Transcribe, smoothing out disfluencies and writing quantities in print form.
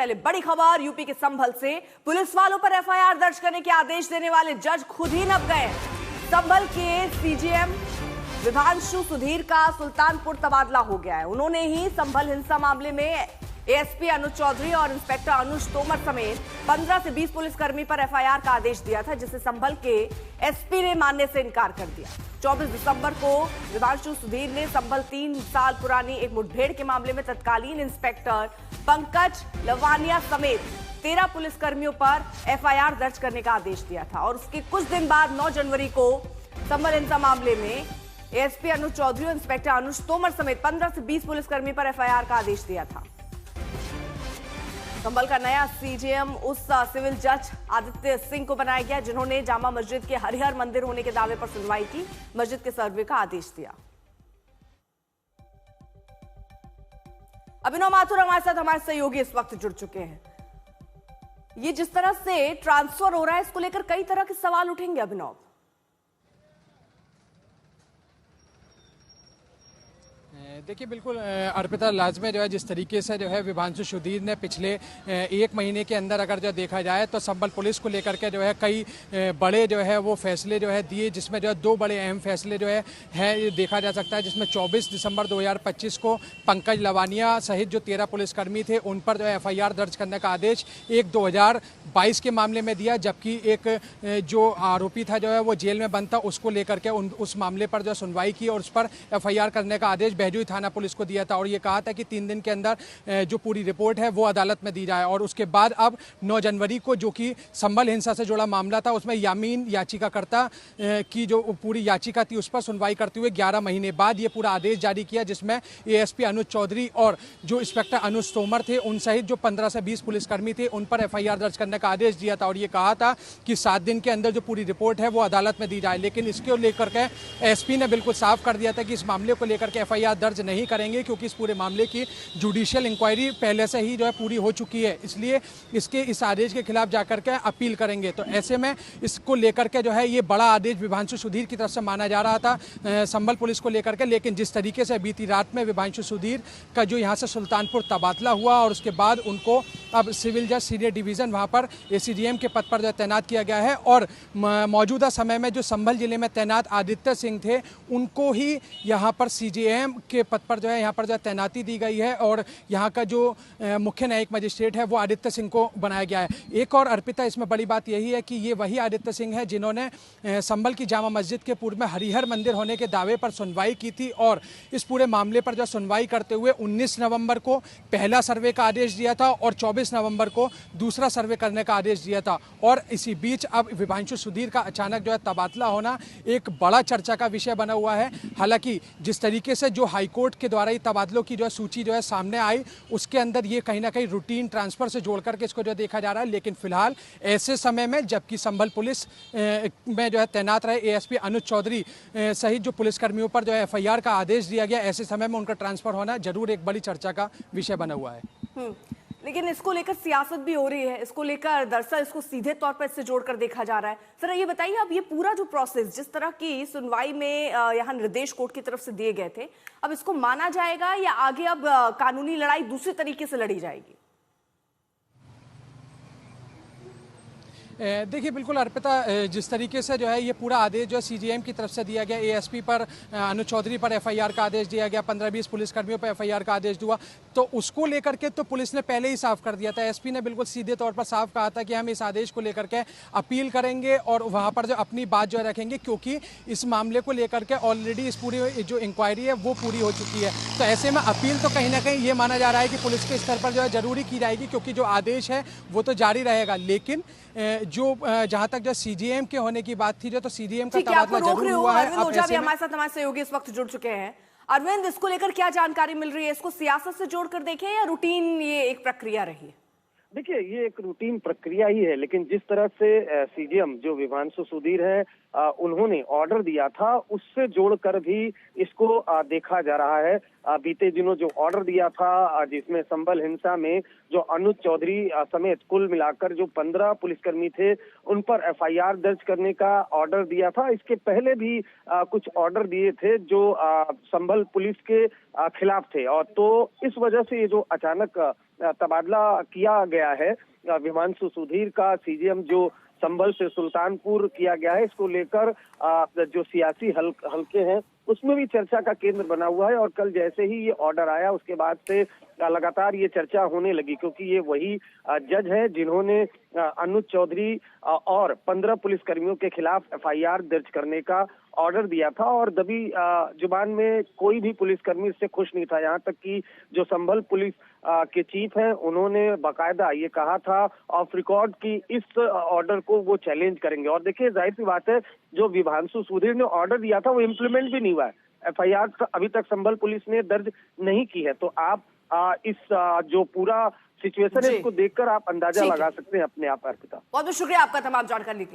पहले बड़ी खबर यूपी के संभल से। पुलिस वालों पर एफआईआर दर्ज करने के आदेश देने वाले जज खुद ही नप गए। संभल के सीजीएम विभांशु सुधीर का सुल्तानपुर तबादला हो गया है। उन्होंने ही संभल हिंसा मामले में एएसपी अनुज चौधरी और इंस्पेक्टर अनुज तोमर समेत 15 से 20 पुलिसकर्मी पर एफआईआर का आदेश दिया था, जिसे संभल के एसपी ने मानने से इनकार कर दिया। 24 दिसंबर को विभांशु सुधीर ने संभल 3 साल पुरानी एक मुठभेड़ के मामले में तत्कालीन इंस्पेक्टर पंकज लवानिया समेत 13 पुलिसकर्मियों पर एफआईआर दर्ज करने का आदेश दिया था। और उसके कुछ दिन बाद 9 जनवरी को संभल हिंसा मामले में एएसपी अनुज चौधरी और इंस्पेक्टर अनुज तोमर समेत 15 से 20 पुलिसकर्मी पर एफआईआर का आदेश दिया था। संभल का नया सीजीएम उस सिविल जज आदित्य सिंह को बनाया गया जिन्होंने जामा मस्जिद के हरिहर मंदिर होने के दावे पर सुनवाई की, मस्जिद के सर्वे का आदेश दिया। अभिनव माथुर हमारे साथ हमारे सहयोगी इस वक्त जुड़ चुके हैं। ये जिस तरह से ट्रांसफर हो रहा है, इसको लेकर कई तरह के सवाल उठेंगे अभिनव। देखिए बिल्कुल अर्पिता, लाजमी जो है जिस तरीके से जो है विभांशु सुधीर ने पिछले 1 महीने के अंदर अगर जो देखा जाए तो संभल पुलिस को लेकर के जो है कई बड़े जो है वो फैसले जो है दिए, जिसमें जो है 2 बड़े अहम फैसले जो है ये देखा जा सकता है, जिसमें 24 दिसंबर 2025 को पंकज लवानिया सहित जो 13 पुलिसकर्मी थे उन पर जो है एफआईआर दर्ज करने का आदेश 2022 के मामले में दिया, जबकि एक जो आरोपी था जो है वो जेल में बंद था, उसको लेकर के उस मामले पर जो सुनवाई की और उस पर एफआईआर करने का आदेश बहजोई थाना पुलिस को दिया था। और ये कहा था कि 3 दिन के अंदर जो पूरी रिपोर्ट है वो अदालत में दी जाए। और उसके बाद अब 9 जनवरी को जो कि संभल हिंसा से जुड़ा मामला था, उसमें यामीन याचिकाकर्ता की जो पूरी याचिका थी उस पर सुनवाई करते हुए 11 महीने बाद ये पूरा आदेश जारी किया, जिसमें एएसपी अनुज चौधरी और जो इंस्पेक्टर अनुज तोमर थे उन सहित जो 15 से 20 पुलिसकर्मी थे उन पर एफआईआर दर्ज करने का आदेश दिया था। और ये कहा था कि 7 दिन के अंदर जो पूरी रिपोर्ट है वो अदालत में दी जाए। लेकिन इसको लेकर के एसपी ने बिल्कुल साफ कर दिया था कि इस मामले को लेकर के एफआईआर दर्ज नहीं करेंगे, क्योंकि इस पूरे मामले की जुडिशियल इंक्वायरी पहले से ही जो है पूरी हो चुकी है, इसलिए इस आदेश के खिलाफ जाकर के अपील करेंगे। तो ऐसे में इसको लेकर के जो है ये बड़ा आदेश विभांशु सुधीर की तरफ से माना जा रहा था संभल पुलिस को लेकर के। लेकिन जिस तरीके से बीती रात में विभांशु सुधीर का जो यहाँ से सुल्तानपुर तबादला हुआ और उसके बाद उनको अब सिविल जज सीनियर डिवीजन वहाँ पर एसीजीएम के पद पर जो तैनात किया गया है, और मौजूदा समय में जो संभल जिले में तैनात आदित्य सिंह थे उनको ही यहाँ पर सीजीएम के पद पर जो है यहाँ पर जो तैनाती दी गई है, और यहाँ का जो मुख्य न्यायिक मजिस्ट्रेट है वो आदित्य सिंह को बनाया गया है। एक और अर्पिता, इसमें बड़ी बात यही है कि ये वही आदित्य सिंह है जिन्होंने संभल की जामा मस्जिद के पूर्व में हरिहर मंदिर होने के दावे पर सुनवाई की थी, और इस पूरे मामले पर जो सुनवाई करते हुए 19 नवंबर को पहला सर्वे का आदेश दिया था और 24 नवंबर को दूसरा सर्वे करने का आदेश दिया था। और इसी बीच अब विभांशु सुधीर का अचानक जो है तबादला होना एक बड़ा चर्चा का विषय बना हुआ है। हालांकि जिस तरीके से जो हाईकोर्ट के द्वारा ही तबादलों की जो है सूची जो है सामने आई, उसके अंदर ये कहीं ना कहीं रूटीन ट्रांसफर से जोड़ करके इसको जो देखा जा रहा है। लेकिन फिलहाल ऐसे समय में जबकि संभल पुलिस में जो है तैनात रहे एएसपी अनुज चौधरी सहित जो पुलिसकर्मियों पर जो है एफआईआर का आदेश दिया गया, ऐसे समय में उनका ट्रांसफर होना जरूर एक बड़ी चर्चा का विषय बना हुआ है। लेकिन इसको लेकर सियासत भी हो रही है, इसको लेकर दरअसल इसको सीधे तौर पर इससे जोड़कर देखा जा रहा है। सर ये बताइए, अब ये पूरा जो प्रोसेस जिस तरह की सुनवाई में यहाँ निर्देश कोर्ट की तरफ से दिए गए थे, अब इसको माना जाएगा या आगे अब कानूनी लड़ाई दूसरे तरीके से लड़ी जाएगी? देखिए बिल्कुल अर्पिता, जिस तरीके से जो है ये पूरा आदेश जो है सीजीएम की तरफ से दिया गया, एएसपी पर अनुज चौधरी पर एफआईआर का आदेश दिया गया, 15-20 पुलिसकर्मियों पर एफआईआर का आदेश हुआ, तो उसको लेकर के तो पुलिस ने पहले ही साफ कर दिया था। एसपी ने बिल्कुल सीधे तौर पर साफ कहा था कि हम इस आदेश को लेकर के अपील करेंगे और वहाँ पर जो अपनी बात जो रखेंगे, क्योंकि इस मामले को लेकर के ऑलरेडी इस पूरी जो इंक्वायरी है वो पूरी हो चुकी है। तो ऐसे में अपील तो कहीं ना कहीं ये माना जा रहा है कि पुलिस के स्तर पर जो है जरूरी की जाएगी, क्योंकि जो आदेश है वो तो जारी रहेगा। लेकिन जो जहां तक जो सीजीएम के होने की बात थी, जो तो सीजीएम का तबादला जरूर हुआ है। अरविंद ओझा भी हमारे साथ हमारे सहयोगी इस वक्त जुड़ चुके हैं। अरविंद, इसको लेकर क्या जानकारी मिल रही है? इसको सियासत से जोड़कर देखें या रूटीन ये एक प्रक्रिया रही है? देखिए, ये एक रूटीन प्रक्रिया ही है, लेकिन जिस तरह से सीजीएम जो विभांशु सुधीर है उन्होंने ऑर्डर दिया था उससे जोड़कर भी इसको देखा जा रहा है। बीते दिनों जो ऑर्डर दिया था जिसमें संभल हिंसा में जो अनुज चौधरी समेत कुल मिलाकर जो 15 पुलिसकर्मी थे उन पर एफआईआर दर्ज करने का ऑर्डर दिया था। इसके पहले भी कुछ ऑर्डर दिए थे जो संभल पुलिस के खिलाफ थे, और तो इस वजह से ये जो अचानक तबादला किया गया है विभांशु सुधीर का सीजीएम जो संभल से सुल्तानपुर किया गया है, इसको लेकर जो सियासी हलके हैं उसमें भी चर्चा का केंद्र बना हुआ है। और कल जैसे ही ये ऑर्डर आया उसके बाद से लगातार ये चर्चा होने लगी, क्योंकि ये वही जज है जिन्होंने अनुज चौधरी और 15 पुलिसकर्मियों के खिलाफ एफआईआर दर्ज करने का ऑर्डर दिया था। और दबी जुबान में कोई भी पुलिसकर्मी इससे खुश नहीं था, यहाँ तक कि जो संभल पुलिस के चीफ हैं उन्होंने बाकायदा ये कहा था ऑफ रिकॉर्ड कि इस ऑर्डर को वो चैलेंज करेंगे। और देखिए जाहिर सी बात है जो विभांशु सुधीर ने ऑर्डर दिया था वो इम्प्लीमेंट भी नहीं हुआ है, एफआईआर अभी तक संभल पुलिस ने दर्ज नहीं की है। तो आप इस जो पूरा सिचुएशन है इसको देखकर आप अंदाजा लगा सकते हैं अपने आप अर्पिता। बहुत बहुत शुक्रिया आपका तमाम जानकारी के लिए।